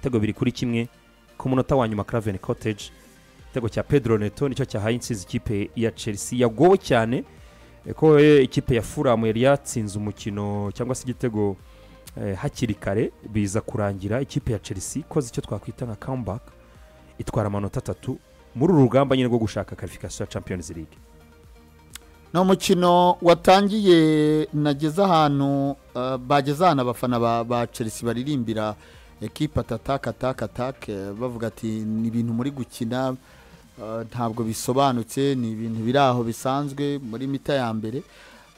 ibitego 2-1 ku munota wa nyuma Craven Cottage, igitego cya Pedro Neto nicyo cyahaye insizi ikipe ya Chelsea yagowe cyane ko ikipe ya Fulham yari yatsinze umukino cyangwa se igitego hakiri kare, biza kurangira ikipe ya Chelsea koze icyo twakwita nka comeback itwara amanota 3 muri uru rugamba nyine rwo gushaka qualification ya Champions League. No mukino watangiye nageza ahantu bageza hano abafana ba Chelsea baririmbira equipe attack bavuga ati ni ibintu muri gukina ntabwo bisobanutse, ni ibintu biraho bisanzwe muri mita ya mbere.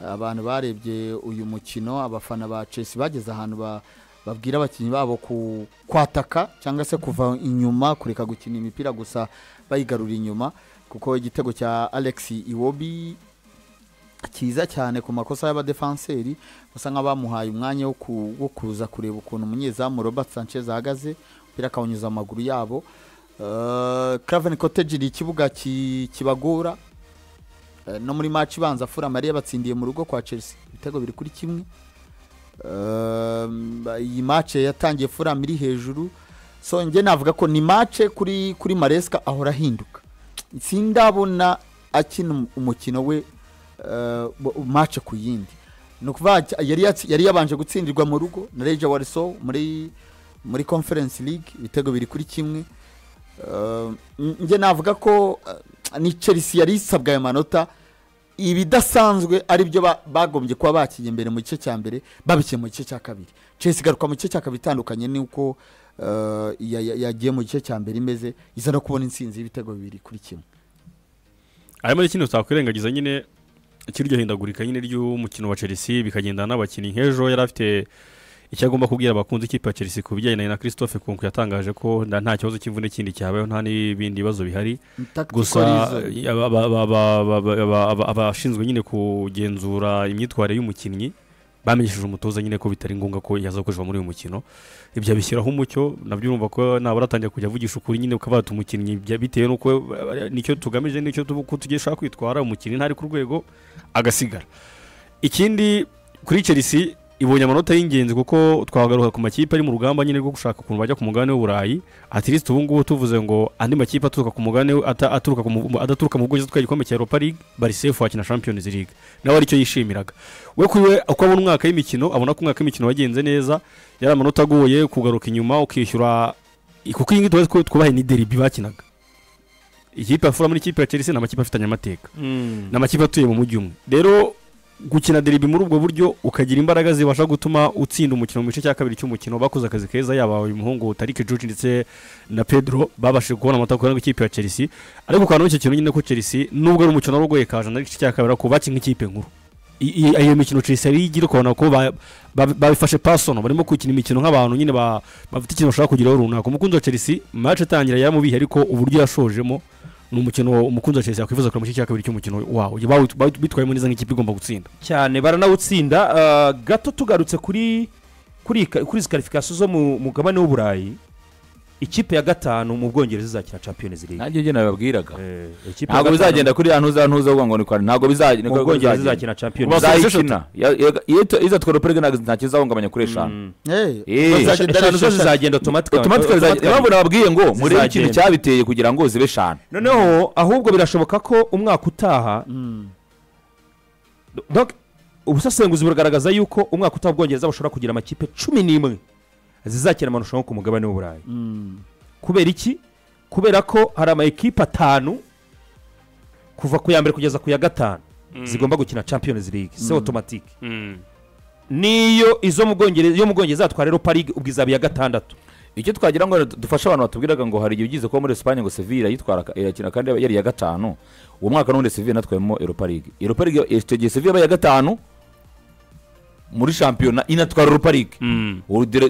Abantu barebye uyu mukino, abafana ba Chelsea bageze ahantu babwira abakinnyi babo kwataka cyangwa se kuva inyuma, kureka gukina imipira gusa bayigarura inyuma, kuko igitego cya Alex Iwobi kiza cyane ku makosa y'abadefenseri basa nk'abamuhaye umwanya wo kuza kureba ukuntu umunyezamu Robert Sanchez ahagaze, umupira akawunyuza amaguru yabo. Craven Cottage iri ikibuga kibagora, no muri match ibanza Fulham yari yabatsindiye mu rugo kwa Chelsea ibitego 2-1. Iyi match yatangiye Fulham iri hejuru, so nge navuga ko ni match kuri Maresca ahora hinduka, sindabona akina umukino we match ku yindi. Nukuva yari yabanje gutsindirwa mu rugo na Legia Warsaw muri Conference League ibitego 2-1. Nge navuga ko ni Chelsea yari isabwa amanota ibidasanzwe ari byo bagombye kuba bakiye imbere mu gice cya mbere, babikiye mu gice cya kabiri. Chelsea garuka mu gice cya kabiri itandukanye nuko yagiye mu gice cya mbere imeze, iza no kubona insinzi y'ibitego 2-1. Arimo ikintu twakwirengagiza nyine ikiryo hindagurika nyine ry'umukino wa Chelsea bikagenda n'abakinnyi. Nk'ejo yari afite icyagomba kubwira abakunzi ikipe ya Chelsea ku bijyanye na Christophe Kunku, yatangaje ko nta kibazo cy'imvune kindi cyabayeho, nta n'ibindi bibazo bihari. Gusa abashinzwe nyine kugenzura imyitwarire y'umukinnyi bamenyesheje umutoza nyine ko bitari ngombwa ko yaza gukoreshwa muri uyu mukino. Ibyo bishyiraho umucyo, nabyo urumva ko nabura atangiye kujya avugisha ukuri nyine ukabata umukinnyi bitewe nuko nicyo tugamije, nicyo tugishaka kwitwara, umukinnyi ntari ku rwego agasigara. Ikindi kuri Chelsea ibonye amanota y'ingenzi kuko twagaruka ku makipe ari mu rugamba nyine rwo gushaka ukuntu bajya ku mugabane w'Uburayi. At least ubu ngubu tuvuze ngo andi makipe aturuka ku mugabane adaturuka mu bwogezi tw'igikombe cya Europa League bari safe wakina Champions League, nawe aricyo yishimiraga. We kuwe uko abona umwaka w'imikino, abona ko umwaka w'imikino wagenze neza, yari amanota agoye kugaruka inyuma ukishyura, kuko iyi ngiyi twubahe ni derby bakinaga. Ikipe ya Fulham n'ikipe ya Chelsea n'amakipe afitanye amateka, n'amakipe atuye mu mujyi umwe. Rero gukina derby muri ubwo buryo ukagira imbaraga zibasha gutuma utsinda umukino mu gice cya kabiri cy'umukino, bakoze akazi keza, yaba uyu muhungu Tariq George ndetse na Pedro babashije kubona amatako y'ikipe ya Chelsea. Ariko kwa n'icyo kintu nyine ko Chelsea nubwo ari umukino rugoye kaje na gice cya kabiri ko bakinga ikipe nkuru, iyo mikino Chelsea ari igira kubona ko babifashe personal, barimo gukina imikino nk'abantu nyine bafite ikintu bashaka kugiraho runaka. Umukunzi wa Chelsea match itangira yaramubihe, ariko uburyo yashojemo n'umukino umukunzi wa Chelsea yakwifuza kuri mu cya kabiri cy'umukino wawo bitwayemo neza nk'ikipe igomba gutsinda cyane, baranawutsinda. Gato tugarutse kuri qualification zo mu mugabane w'Uburayi, ikipe ya gatanu mu Bwongereza izakina Champions League. Nanjye je nababwiraga ntabwo bizagenda kuri ntuza uvuga ngo ni kwa, ntabwo bizagenda mu Bwongereza izakina Champions League. Iza tworo perega nta kizahungabanya kuri 5 eshanu zo zizagenda automatically. Nabwo nababwiye ngo muri ikintu cyabiteye kugira ngo zibe 5. Noneho ahubwo birashoboka ko umwaka utaha donc ubusasenguzi buragaragaza yuko umwaka utaha Bwongereza bashobora kugira amakipe 11 zizakina amarushanwa ku mugabane w'Uburayi. Kubera iki? Kubera ko hari ama equipe 5 kuva ku ya mbere kugeza ku ya 5 zigomba gukina Champions League, c'est automatique. Niyo izo mu Bwongereza atwara Europa League ubwiza ya 6. Icyo twagira ngo dufashe abantu batubwiraga ngo hari igihe ugize ko muri Espagne ngo Sevilla yitwara irakina kandi yari ya 5, uwo mwaka none Sevilla natwayemo Europa League. Europa League estegiye Sevilla ya 5 muri championnat inatwara Europa League.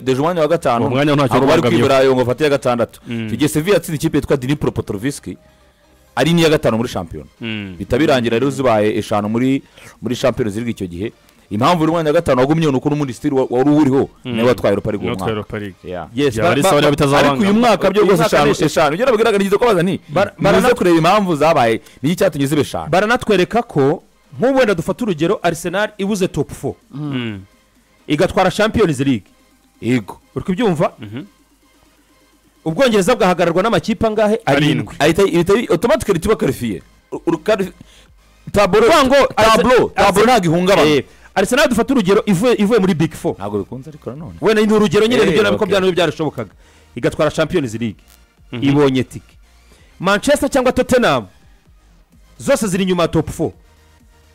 De Juan wa 5 abo bari kwiberayo ngo fate ya 6. Tugiye Sevilla atsinda ikipe yitwa Dnipro Petroviski ari ni ya 5 muri championnat. Bitabirangira rero zibaye 5 muri Champions League icyo gihe. Impamvu uri mwanya 5 wagumye nuko n'umundi style wari uriho ne watwaye Europa League umwaka. Yes, ariko uyu mwaka byo rwose 5 ugera bwiraga nigize ko bazani baraza kureba impamvu zabaye niki cyatunye zibe 5. Baranatwereka ko nk'uwenda dufata urugero Arsenal ibuze top 4 igatwara Champions League. Yego uri kubyumva ubwongereza bwahagararwa n'amakipe angahe arindwi ahita automatically tuba qualifié tablo ntabwo ihungabana. Arsenal dufata urugero ivuye muri Big Four ntabwo bikunze ariko nanone wenda ni urugero nyine nibyo nabiko byarashobokaga igatwara Champions League ibonye tike. Manchester cyangwa Tottenham zose ziri nyuma top 4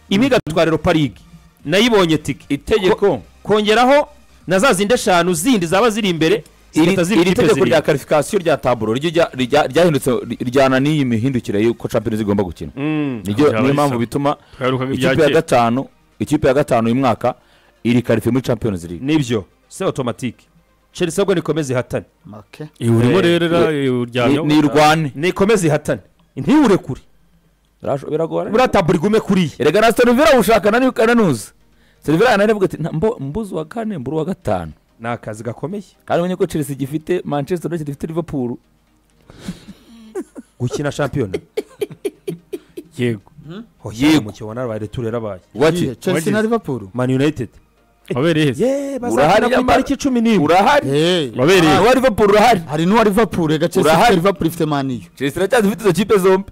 imwe igatwara Europa League nayibonye tike itegeko kongeraho na za zindi 5 zindi zaba ziri imbere iri tegeko rya qualification rya tablo ryahindutse ryana n'iyi mihindukire y'uko Champions igomba gukina. Niyo mpamvu bituma ikipe ya gatanu uyu mwaka iri qualifié muri Champions League. Nibyo c'est automatique. Chelsea ubwo nikomeze ihatane urimo rero uryamye ni irwane nikomeze ihatane ntihure kuri biragora muri tablo igume kuri erega na Aston Villa ushaka nani kananuza Silvera yanavuga ati mbuzi wa kane mburu wa gatanu nakazi gakomeye kandi umenye ko Chelsea gifite Manchester United ifite Liverpool gukina champion yego mu kibona bari turerabaye Chelsea na Liverpool Man United wabereye bazakina ku itariki 11 urahari wabereye wa Liverpool urahari hari n'uwa Liverpool rega Chelsea Liverpool ifite Man U Chelsea iracyafite izo kipe zombi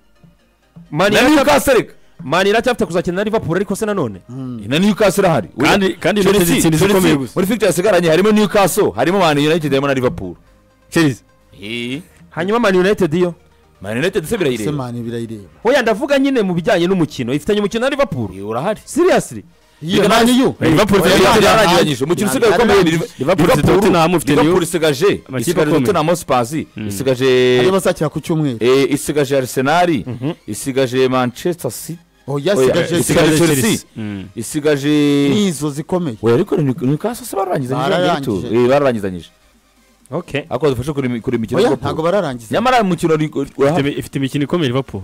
Man Newcastle Man iracyafite kuzakina na Liverpool ariko se nanone na Newcastle ahari kandi United itsinze ikomeye gusa muri fixture sigaranye harimo Newcastle harimo Man United harimo na Liverpool Chelsea hanyuma Man United iyo Man United se birayireba Man birayireba oya ndavuga nyine mu bijyanye n'umukino ifitanye umukino na Liverpool urahari seriously Man U Liverpool yarangiranyije umukino usigaye ukomeye Liverpool isigaje Tottenham Hotspur isigaje ari basakira ku cyumweru isigaje Arsenal isigaje Manchester City isigaje Chelsea isigaje nizo zikomeye oya ariko Newcastle se bararangizanyije okay ako dufashe kuri imikino oya ntago bararangiza nyamara umukino ifite imikino ikomeye Liverpool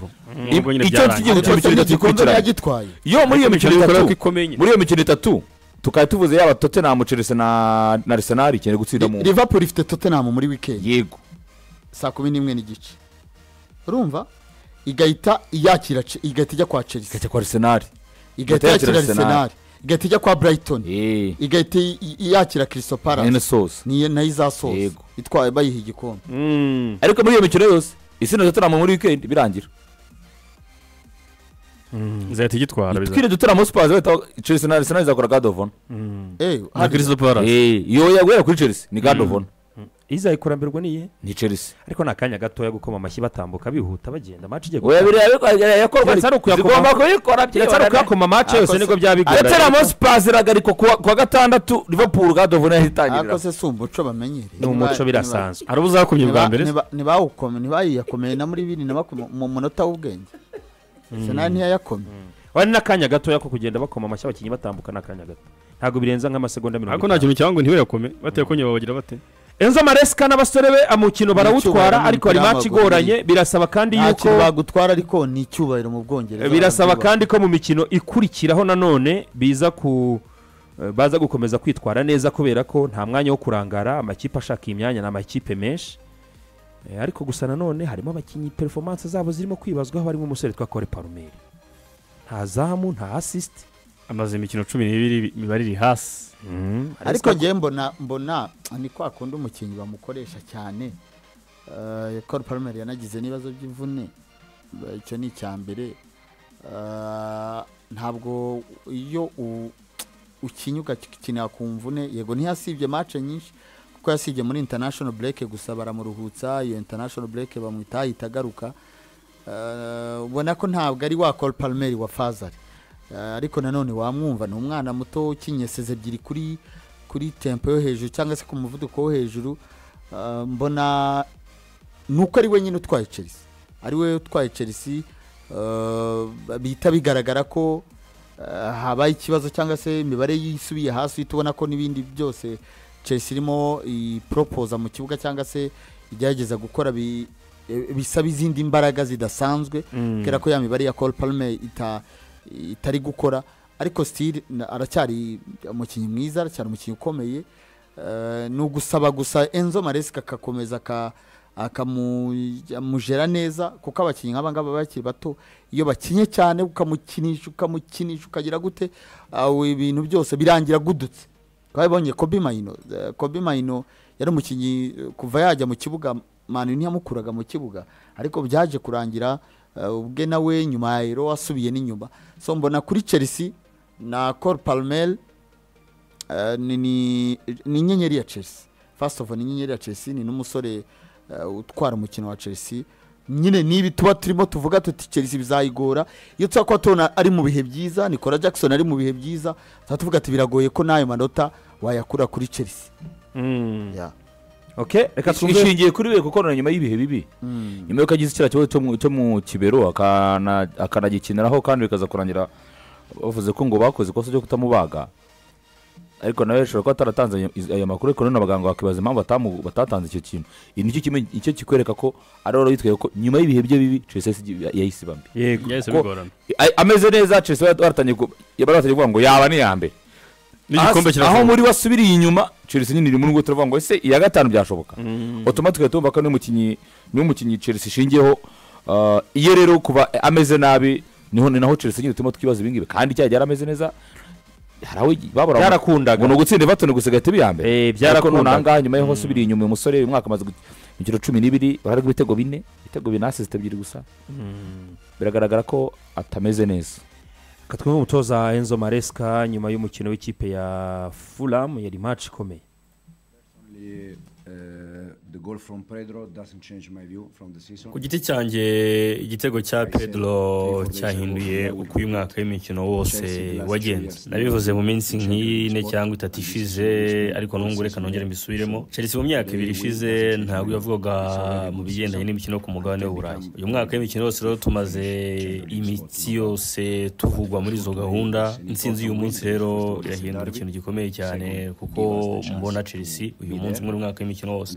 icyo kigiye gikurikirana yagitwaye yo muri iyo mikino itatu ikomeye muri iyo mikino itatu tukaba tuvuze yaba Tottenham Chelsea na Arsenal cyane gutsinda mu Liverpool ifite Tottenham muri weekend yego saa 11 n'igice urumva igahita iyakira igahita ijya kwa Chelsea igahita kwa Arsenal igahita yakira Arsenal igahita ijya kwa Brighton igahita yakira Crystal Palace ni nayo izasoza itwaye bayiha igikombe ariko muri iyo mikino yose isina Tottenham muri weekend birangira zahita igitwara twire Tottenham Hotspur Chelsea na Arsenal zakora God of Honor na Crystal Palace yo yagwera kuri Chelsea ni God of Honor izayikurambirwa niye ni Chelsea ariko nakanya gatoya gukoma amashyi batambuka bihuta bagenda match igiye oya biriya yakorwa zigomba kuyikora cyane kuyakoma match yose niko byabigora Tottenham Hotspur ziragariko kwa gatandatu Liverpool God of Honor yahitangirira ako se sumbuco bamenyere ni umuco birasanzwe ari ubuzakumye bwa mbere ntibayiyakomeye na muri 2020 mu munota w'ubwenge Arsenal ntiyayakomye wari nakanya gatoya ko kugenda bakoma amashyi abakinyi batambuka nakanya gato ntago birenza nk'amasegonda 50 ariko nta kintu cyangwa ntiweyakome bateye ko nyabagira bate Enzo Maresca n'abasore be amukino barawutwara ariko ari match igoranye birasaba kandi yuko bagutwara ariko ni cyubahiro mu Bwongereza birasaba kandi ko mu mikino ikurikiraho nanone baza gukomeza kwitwara neza kubera ko nta mwanya wo kurangara amakipe ashaka imyanya n'amakipe menshi ariko gusa nanone harimo abakinyi performance zabo zirimo kwibazwaho harimo umusore twa Cole Palmer nta zamu nta assist amaze imikino 12 mibare iri hasi ariko ngiye mbona ni kwa kundi umukinyi bamukoresha cyane Cole Palmer yanagize nibazo by'imvune icyo ni cyambere ntabwo iyo ukinyuka kina ku mvune yego ntiyasibye match nyinshi kuko yasibye muri international break gusa baramuruhutsa iyo international break bamwita itagaruka ubona ko ntabwo ari wa Cole Palmer wa Fazal ariko nanone wamwumva ni umwana muto ukinyeseze ebyiri kuri tempo yo hejuru cyangwa se ku muvuduko wo hejuru mbona nuko ari wenyine utwaye Chelsea ari we utwaye Chelsea bita bigaragara ko habaye ikibazo cyangwa se imibare yisubiye hasi tubona ko n'ibindi byose Chelsea irimo ipropoza mu kibuga cyangwa se igerageza gukora bisaba izindi imbaraga zidasanzwe kera ko ya mibare ya Cole Palmer itari gukora ariko still aracyari umukinnyi mwiza aracyari umukinnyi ukomeye no gusaba gusa Enzo Maresca akakomeza akamujera neza kuko abakinnyi nk'abangaba bakiri bato iyo bakinye cyane ukamukinisha ukagira gute ibintu byose birangira gudutse twabonye Kobe Maino yari umukinnyi kuva yajya mu kibuga mani ntiyamukuraga mu kibuga ariko byaje kurangira ubwe nawe nyuma ya Euro asubiye n'inyuma so mbona kuri Chelsea na Cole Palmer ni inyenyeri ya Chelsea first of all ni inyenyeri ya Chelsea ni n'umusore utwara umukino wa Chelsea nyine nibi tuba turimo tuvuga tuti Chelsea bizayigora iyo twakwa tona ari mu bihe byiza Nicola Jackson ari mu bihe byiza tuvuga ati biragoye ko nayo manota wayakura kuri Chelsea yeah okay reka ishingiye kuri we kuko nyuma y'ibihe bibi nyuma yo kagize ikira cyo mu kibero akanagikiniraho kandi bikaza kurangira bavuze ko ngo bakoze kosa cyo kutamubaga ariko nawe shobora ko ataratanze aya makuru ariko none abaganga bakibaza impamvu batatanze icyo kintu icyo kikwereka ko ari oro yitwaye ko nyuma y'ibihe bye bibi Chelsea yahise bambi yahise bigorana ameze neza Chelsea yaratangiye kuvuga ngo yaba ni yambe n'igikombe kiravuga aho muri wasubiriye inyuma Chelsea nyine iri muri ngo turavuga ngo ese iya gatanu byashoboka automatically tumva ko n'umukinyi Chelsea ishingiyeho iyo rero kuba ameze nabi naho Chelsea nyine tuma twibaza ibingibe kandi cyaje yarameze neza harawe babura byarakundaga ngo gutsinda batone gusigata biyambe byarakundaga nyuma yo subiriye inyuma umusore uyu mwaka amaze imikino 12 barari ibitego 4 ibitego binase zitabiri gusa biragaragara ko atameze neza katwe umutoza Enzo Maresca nyuma y'umukino w'ikipe ya Fulham yari match ikomeye the goal from Pedro doesn't change my view from the season. Ku giti cyanjye igitego cya Pedro cyahinduye uko uyu mwaka w'imikino wose wagenze nabivuze mu minsi nk'ine cyangwa itatu ishize ariko nungu reka nongere mbisubiremo Chelsea mu myaka 2 ishize ntabwo yavugaga mu bigendanye n'imikino ku mugabane w'Uburayi uyu mwaka w'imikino wose rero tumaze imitsi yose tuvugwa muri zo gahunda intsinzi y'uyu munsi rero irahindura ikintu gikomeye cyane kuko mbona Chelsea uyu munsi muri mwaka w'imikino wose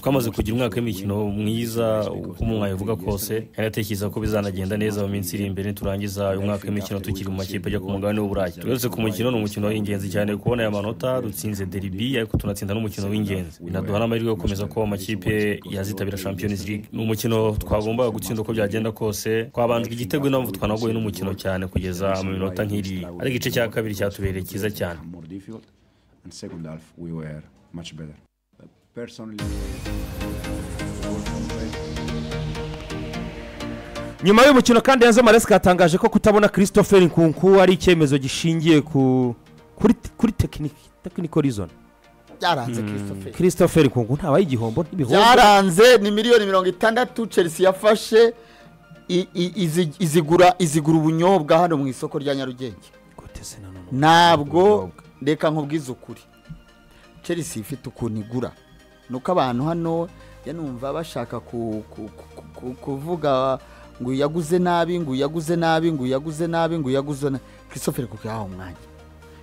twamaze kugira umwaka w'imikino mwiza uko umuntu yavuga kose yanatekereza ko bizanagenda neza mu minsi iri imbere turangiza uyu mwaka w'imikino tukiri mu makipe ajya ku mugabane w'Uburayi tugarutse ku mukino n'umukino w'ingenzi cyane kubona aya manota dutsinze derby ariko tunatsinda n'umukino w'ingenzi binaduha n'amahirwe yo gukomeza ko amakipe yazitabira Champions League n'umukino twagomba gutsinda uko byagenda kose twabanjwe igitego n'amvu twanagoye n'umukino cyane kugeza mu minota nk'iri ari igice cya kabiri cyatubereye cyiza cyane and second half we were much better. Personally, nyuma y'umukino kandi Enzo Maresca yatangaje ko kutabona Christopher Nkunku ari icyemezo gishingiye kuri technical reason byaranze Christopher Nkunku ntabaye igihombo n'ibihombo byaranze ni miliyoni 60 Chelsea yafashe izigura ubunyobwa hano mu isoko rya Nyarugenge ntabwo reka nkubwiza ukuri Chelsea ifite ukuntu igura nuko abantu hano yanumva bashaka kuvuga ngo yaguze nabi Christopher Nkunku yahawe umwanya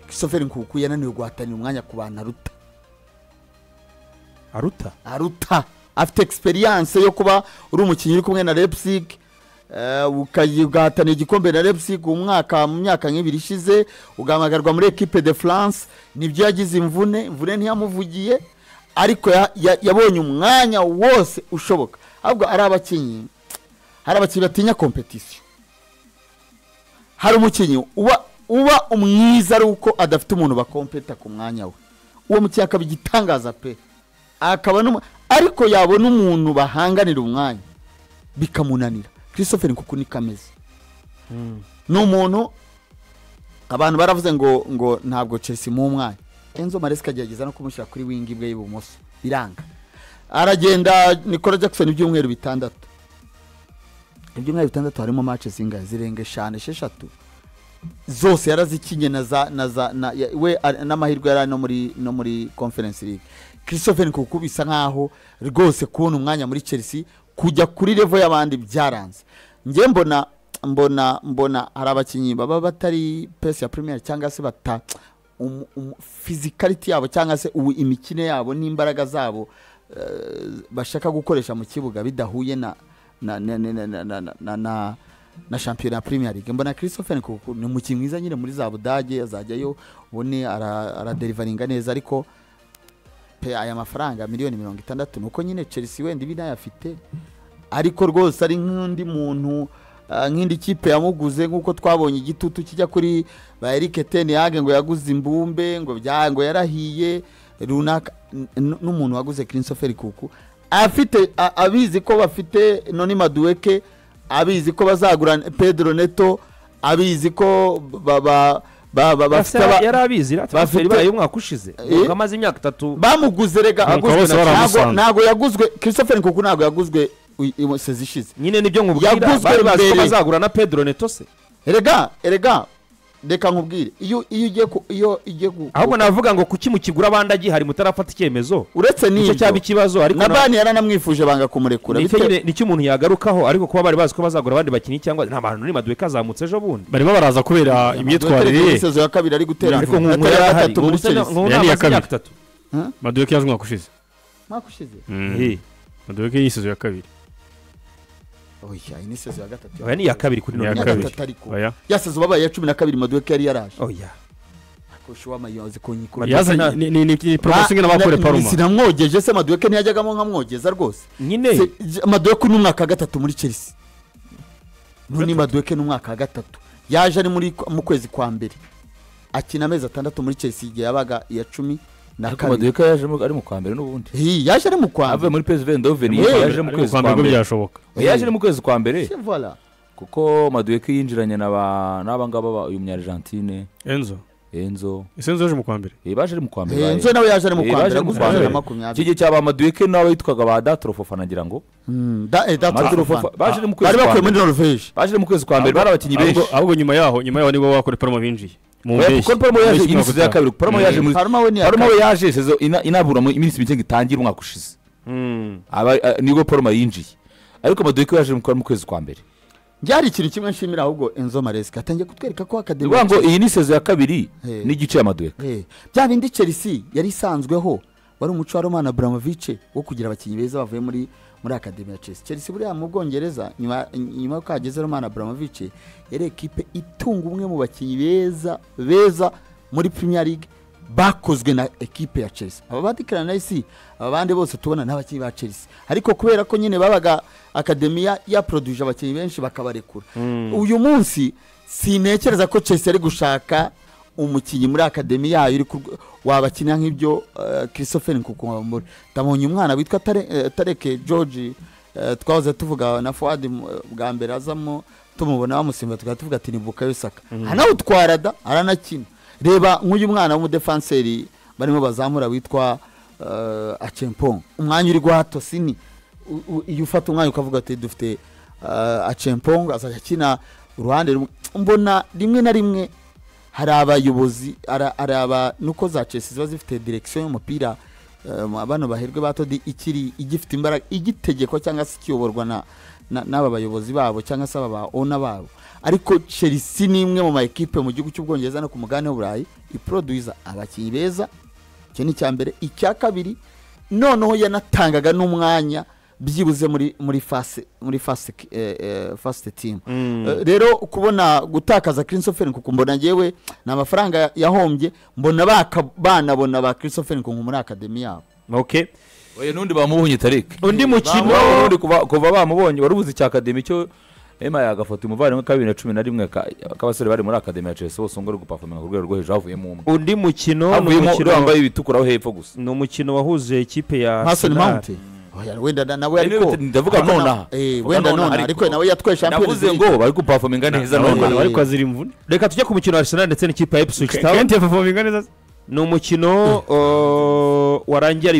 Christopher Nkunku yananiwe guhatanira umwanya ku bantu aruta afite experience yo kuba uri umukinnyi uri kumwe na Leipzig ukayigahatanira igikombe na Leipzig mu myaka nk'ibiri ishize ugamagarwa muri equipe de France nibyo yagize imvune ntiyamuvugiye ariko yabonye umwanya wose ushoboka ahubwo ari abakinnyi batinya competition hari umukinnyi uba umwiza ari uko adafite umuntu bakompeta ku mwanya we uwo mukinnyi akaba igitangaza pe akaba ariko yabona umuntu bahanganira umwanya bikamunanira Christopher Nkunku ni kameze no umuntu abantu baravuze ngo ntabwo Chelsea mu mwanya Enzo Maresca agerageza no kumushyira kuri wingi bwe y'ibumoso biranga aragenda Nicola Jackson ibyumweru 6 harimo match zingahe zirenga 5-6 zose yarazikinye we n'amahirwe yari no muri Conference League Christopher Nkunku bisa nkaho rwose kubona umwanya muri Chelsea kujya kuri level y'abandi byaranze nge mbona hari abakinnyi baba batari pace ya Premier cyangwa se bata physicality yabo cyangwa se imikino yabo n'imbaraga zabo bashaka gukoresha mu kibuga bidahuye na champion ya Premier League mbona Christopher Nkunku ni umukinnyi mwiza nyine muri za Budage azajyayo ubone aradeliveringa neza ariko pe aya mafaranga miliyoni 60 nuko nyine Chelsea wenda binayafite ariko rwose ari nk'undi muntu nk'indi kipe yamuguze nkuko twabonye igitutu kijya kuri ba Eric ten Hag ngo yaguze imbumbe ngo yarahiye runaka n'umuntu waguze Christopher Nkunku afite abizi ko bafite Noni Madueke, abizi ko bazagura Pedro Neto, abizi ko bafite yari abizi transfer bayo umwaka ushize amaze imyaka 3 bamuguze rega ntago yaguzwe Christopher Nkunku ntago yaguzwe sezishize nyine nibyo nkubwira bari bazi ko bazagura na Pedro Neto se erega reka nkubwire iyo ugiye ahubwo navuga ngo kuki mu kigura abandi agihari mutarafata icyemezo uretse n'icyo cyaba ikibazo ariko na bani yaranamwifuje banga kumurekura nicyo umuntu yagarukaho ariko kuba bari bazi ko bazagura abandi bakinyi cyangwa nta bantu Noni Madueke azamutse ejo bundi barimo baraza kubera imyitwarire ye sezo ya kabiri ari gutera ariko nk'uya gatatu muri ya kabiri Madueke yaje umwaka ushize Madueke yisezo ya kabiri oya ini sezo ya gatatu oya ni ya kabiri kuri Noni Madueke yasezo babaye ya 12 Madueke yari yaraje oya Koshwa mayoze konyikura yaza ni promotion n'abakore Parma sinamwogeje se Madueke ntiyajyagamo nkamwogeza rwose nyine Madueke n'umwaka gatatu muri Chelsea Noni Madueke n'umwaka gatatu yaje ari mu kwezi kwa mbere akina amezi 6 muri Chelsea igihe yabaga iya 10 na kabiri Madueke yaje ari mu kwa mbere n'ubundi yaje ari mu kwa ave muri PSV Eindhoven yaje mu kwezi kwa mbere byashoboka yaje mu kwezi kwa mbere voilà kuko Madueke yinjiranye n'abangaba uyu munya Argentine Enzo yaje mu kwa mbere baje ari mu kwa mbere Enzo nawe yaje ari mu kwa mbere gusubira 20 kije cyaba Madueke nawe yitwaga ba Datro Fofana ngira ngo Datro Fofana baje mu kwezi bari bakuye muri Norvège baje mu kwezi kwa mbere bari abakinyi benshi ahubwo nyuma yaho nibo bakore Parma binjiye kuko Parma yaje iminsi ya kabiri Parma yaje muri Parma yaje sezo inabura mu iminsi mike gitangira umwaka ushize nigo Parma yinjiye ariko Madueke yaje mu kwezi kwa mbere byari ikintu kimwe nshimira ahubwo Enzo Maresca atangiye kutwereka ko academy ngo iyi ni sezo ya kabiri n'igice ya Madueke bya bindi Chelsea yari isanzweho wari umuco wa Roman Abramovich wo kugira abakinyi beza bavuye muri academy ya Chelsea buriya mu Bwongereza nyuma yo kageze Roman Abramovich yari equipe itunga umwe mu bakinyi beza muri Premier League bakozwe na equipe ya Chelsea abadikira na isi abandi bose tubona n'abakinyi ba Chelsea ariko kubera ko nyine babaga academy ya produce abakinyi benshi bakabarekura uyu munsi sinekereza ko Chelsea ari gushaka umukinyi muri academy yayo iri wabakina nk'ibyo Christopher Nkunku ndabonye umwana witwa Tareke George twahoze tuvuga na Fuad bwa mbere azamo tumubona bamusimba tuvuga ati ni Bukayo Saka hanaho utwarada aranakina reba nk'uyu mwana w'umudefenseri barimo bazamura witwa Achempong umwanya uri gwato sini iyo ufata umwanya ukavuga ati dufite Achempong azakina uruhande mbona rimwe na rimwe hari abayobozi araba nuko za Chelsea ziba zifite direction y'umupira abana baherwe batodi ikiri igifite imbaraga igitegeko cyangwa se kiyoborwa n'aba bayobozi babo cyangwa se aba owner babo ariko Chelsea ni imwe mu ma equipe mu gihugu cy'Ubwongereza no ku mugane w'Uburayi iproduce abakinyi beza cyo ni cyambere icya kabiri noneho yanatangaga n'umwanya byibuze muri fast team rero kubona gutakaza Christopher Nkunku mbona ngewe na amafaranga yahombye mbona banabona ba Christopher Nkunku muri academy yabo okay oye nundi bamubonye Tarek undi mukino kuva bamubonye warubuze cya academy cyo Ema yagafata umuvandimwe ka 2011 k'abasore bari muri academy ya Chelsea bose ngo guperforming ku rwego rwo hejuru havuyemo umwe undi mukino wambaye ibitukura hepfo gusa no mukino wahuje ikipe ya Mason Mount wenda nawe ariko ndavuga nona wenda nona ariko nawe yatwaye champions navuze ngo bari guperforminga neza none ariko azira imvune reka tujye ku mukino wa Arsenal ndetse n'ikipe ya Ipswich Town kandi performinga neza no mukino warangiye ari